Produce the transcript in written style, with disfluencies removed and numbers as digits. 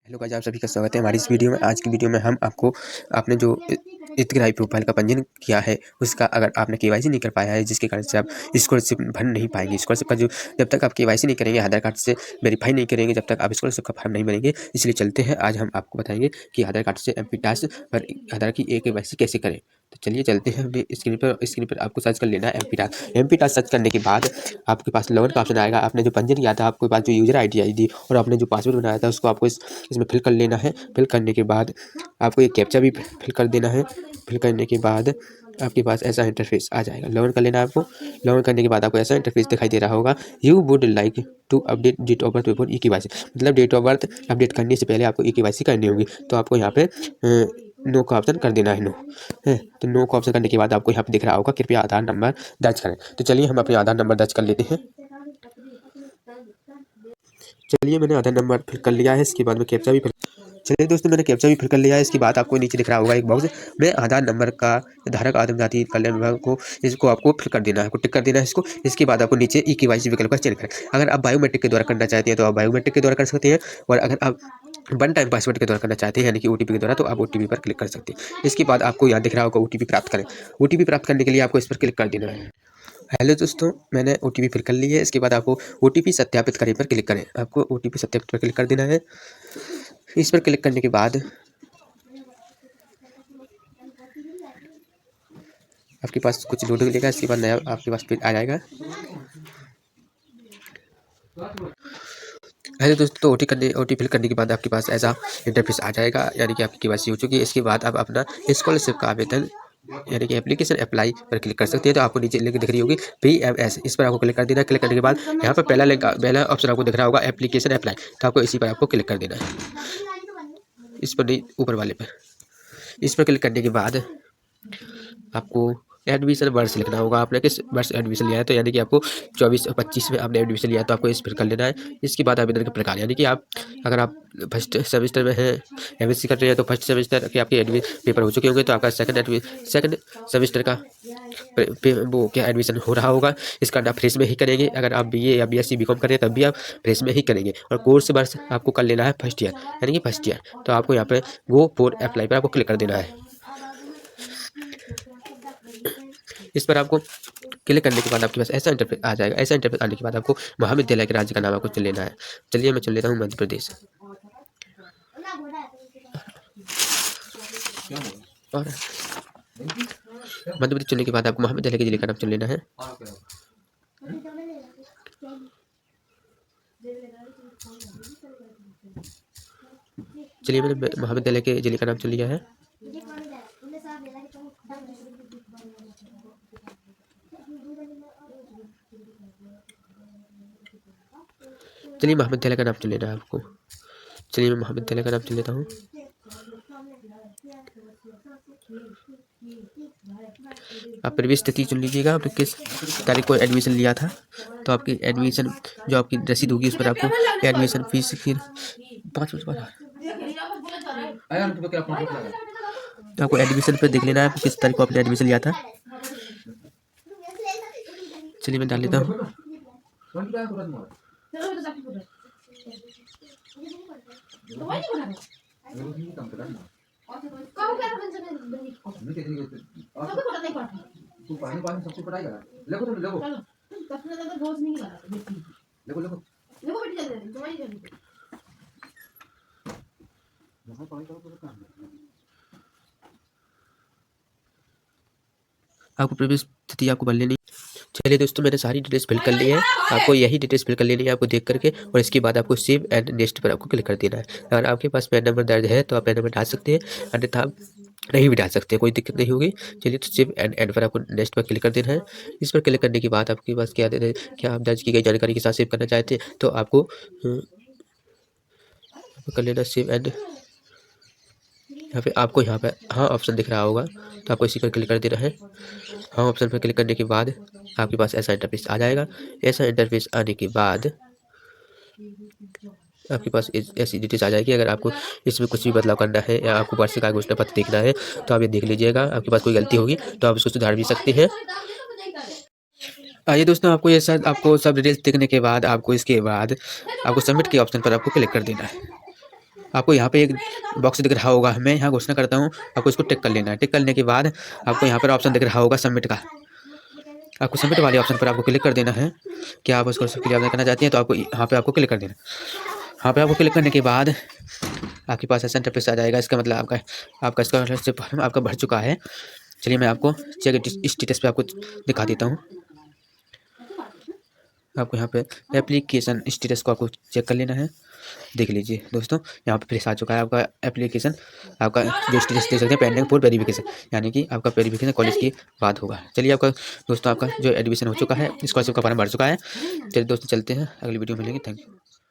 Hello guys, आप सभी का स्वागत है हमारी इस वीडियो में। आज की वीडियो में हम आपको आपने जो हितग्राही प्रोफाइल का पंजीयन किया है उसका अगर आपने केवाईसी नहीं कर पाया है, जिसके कारण से आप स्कॉलरशिप भर नहीं पाएंगे। स्कॉलरशिप का जो जब तक आप केवाईसी नहीं करेंगे, आधार कार्ड से वेरीफाई नहीं करेंगे, जब तक आप स्कॉलरशिप का फॉर्म नहीं भरेंगे। इसलिए चलते हैं, आज हम आपको बताएंगे कि आधार कार्ड से एमपी टास्क पर आधार की केवाईसी कैसे करें। तो चलिए चलते हैं। हमें स्क्रीन पर आपको सर्च कर लेना है MP task. MP task search करने के बाद आपके पास लॉगिन का ऑप्शन आएगा। आपने जो पंजीयन किया था, आपके पास जो यूजर आईडी और आपने जो पासवर्ड बनाया था उसको आपको इसमें फिल कर लेना है। फिल करने के बाद आपको एक कैप्चा भी फिल कर देना है। फिल करने के बाद आपके पास ऐसा इंटरफेस आ जाएगा। लॉगिन कर लेना है आपको। लॉगिन करने के बाद आपको ऐसा इंटरफेस दिखाई दे रहा होगा, you would like to update date of birth before e KYC. मतलब डेट ऑफ बर्थ अपडेट करने से पहले आपको ई केवाईसी करनी होगी। तो आपको यहाँ पे नो का ऑप्शन कर देना है। नो है तो नो का ऑप्शन करने के बाद आपको यहाँ पे दिख रहा होगा, कृपया आधार नंबर दर्ज करें। तो चलिए हम अपने आधार नंबर दर्ज कर लेते हैं। चलिए मैंने आधार नंबर फिल कर लिया है। इसके बाद में कैप्चा भी चलिए दोस्तों, मैंने कैप्चा भी फिल कर लिया है। इसके बाद आपको नीचे दिख रहा होगा एक बॉक्स में आधार नंबर का धारक आदिम जाति कल्याण विभाग को, इसको आपको फिल कर देना है, आपको टिक कर देना है इसको। इसके बाद आपको नीचे ई केवाईसी विकल्प का चयन करें। अगर आप बायोमेट्रिक के द्वारा करना चाहते हैं तो आप बायोमेट्रिक के द्वारा कर सकते हैं, और अगर आप वन टाइम पासवर्ड के द्वारा करना चाहते हैं यानी कि ओटीपी के द्वारा, तो आप ओटीपी पर क्लिक कर सकते हैं। इसके बाद आपको यहाँ दिख रहा होगा ओटीपी प्राप्त करें। ओटीपी प्राप्त करने के लिए आपको इस पर क्लिक कर देना है। हेलो दोस्तों, मैंने ओटीपी फिल कर ली है। इसके बाद आपको ओटीपी सत्यापित करें पर क्लिक करें। आपको ओटीपी सत्यापित पर क्लिक कर देना है। इस पर क्लिक करने के बाद आपके पास कुछ लोड मिलेगा। इसके बाद नया आपके पास फिर आ जाएगा। हेलो दोस्तों, तो ओटी फिल करने के बाद आपके पास ऐसा इंटरफेस आ जाएगा, यानी कि आपकी केवाईसी हो चुकी है। इसके बाद आप अपना स्कॉलरशिप का आवेदन यानी कि एप्लीकेशन अप्लाई पर क्लिक कर सकते हैं। तो आपको नीचे लिंक दिख रही होगी PMS, इस पर आपको क्लिक कर देना है। क्लिक करने के बाद यहाँ पर पहला ऑप्शन आपको दिख रहा होगा एप्लीकेशन अप्लाई, तो आपको इसी पर आपको क्लिक कर देना है। इस पर नहीं, ऊपर वाले पर। इस पर क्लिक करने के बाद आपको एडमिशन वर्ष लिखना होगा। आपने किस वर्ष एडमिशन लिया है, तो यानी कि आपको 24 और 25 में आपने एडमिशन लिया है, तो आपको इस पर कर लेना है। इसके बाद आवेदन के प्रकार, यानी कि आप अगर आप फर्स्ट सेमेस्टर में हैं, एमएससी कर रहे हैं, तो फर्स्ट सेमेस्टर के आपके पेपर हो चुके होंगे, तो आपका सेकंड सेमेस्टर का वो क्या एडमिशन हो रहा होगा। इसका आप फ्रेश में ही करेंगे। अगर आप बीए या बीएससी बीकॉम कर रहे हैं तब भी आप फ्रेश में ही करेंगे। और कोर्स वर्ष आपको कर लेना है फर्स्ट ईयर, यानी कि फर्स्ट ईयर। तो आपको यहाँ पे गो फॉर अप्लाई पर आपको क्लिक कर देना है। इस पर आपको क्लिक करने के बाद आपके पास ऐसा इंटरफेस आ जाएगा। ऐसा इंटरफेस आने के बाद आपको महाविद्यालय के राज्य का नाम आपको चुन लेना है। चलिए मैं चुन लेता हूँ मध्य प्रदेश। और मध्य प्रदेश चुनने के बाद आपको महाविद्यालय के जिले का नाम चुन लेना है। चलिए मैंने महाविद्यालय के जिले का नाम चुन लिया है। चलिए महाविद्यालय का नाम चुन लेना है आपको। चलिए मैं महाविद्यालय का नाम चुन लेता हूँ। आप प्रवेश तिथि चुन लीजिएगा, आपने किस तारीख को एडमिशन लिया था। तो आपकी एडमिशन जो आपकी रसीद होगी उस पर आपको एडमिशन फीस फिर 5 मिनट बाद तो आपको एडमिशन पर देख लेना है किस तारीख को आपने एडमिशन लिया था। चलिए मैं डाल लेता हूँ। आपको प्रवेश तिथि आपको भर लेनी। चलिए दोस्तों, मैंने सारी डिटेल्स फिल कर ली है। आपको यही डिटेल्स फिल कर लेनी है आपको देख करके, और इसके बाद आपको सेव एंड नेक्स्ट पर आपको क्लिक कर देना है। अगर आपके पास पैन नंबर दर्ज है तो आप पैन नंबर डाल सकते हैं, अन्यथा नहीं भी डाल सकते हैं, कोई दिक्कत नहीं होगी। चलिए तो सेव एंड पर आपको नेक्स्ट पर क्लिक कर देना है। इस पर क्लिक करने के बाद आपके पास क्या आप दर्ज की गई जानकारी के साथ सेव करना चाहते हैं, तो आपको कर लेना सेव एंड। यहाँ पे आपको यहाँ पे हाँ ऑप्शन दिख रहा होगा, तो आपको इसी पर क्लिक कर देना है। हाँ ऑप्शन पर क्लिक करने के बाद आपके पास ऐसा इंटरफेस आ जाएगा। ऐसा इंटरफेस आने के बाद आपके पास ऐसी डिटेल्स आ जाएगी। अगर आपको इसमें कुछ भी बदलाव करना है या आपको वार्षिक आय घोषणा पत्र देखना है तो आप ये देख लीजिएगा। आपके पास कोई गलती होगी तो आप इसको सुधार भी सकते हैं। आइए दोस्तों, आपको सब डिटेल्स देखने के बाद आपको इसके बाद आपको सबमिट के ऑप्शन पर आपको क्लिक कर देना है। आपको यहाँ पे एक बॉक्स दिख रहा होगा, मैं यहाँ घोषणा करता हूँ, आपको इसको टिक कर लेना है। टिक करने के बाद आपको यहाँ पर ऑप्शन दिख रहा होगा सबमिट का। आपको सबमिट वाले ऑप्शन पर आपको क्लिक कर देना है। क्या आप उसको क्लियर करना चाहती हैं तो आपको यहाँ पे आपको क्लिक कर देना। यहाँ पे आपको क्लिक करने के बाद आपके पास ऐसा इंटरफेस आ जाएगा। इसका मतलब आपका इसका फॉर्म आपका भर चुका है। चलिए मैं आपको चेक स्टेटस पे आपको दिखा देता हूँ। आपको यहाँ पे एप्लीकेशन स्टेटस को आपको चेक कर लेना है। देख लीजिए दोस्तों, यहाँ पे फ्रेश आ चुका है आपका एप्लीकेशन। आपका जो स्टेटस देख सकते हैं पेंडिंग फॉर वेरिफिकेशन, यानी कि आपका वेरिफिकेशन कॉलेज की बात होगा। चलिए आपका दोस्तों आपका जो एडमिशन हो चुका है, स्कॉलरशिप का फॉर्म भर चुका है। चलिए दोस्तों चलते हैं, अगली वीडियो में मिलेंगे। Thank you.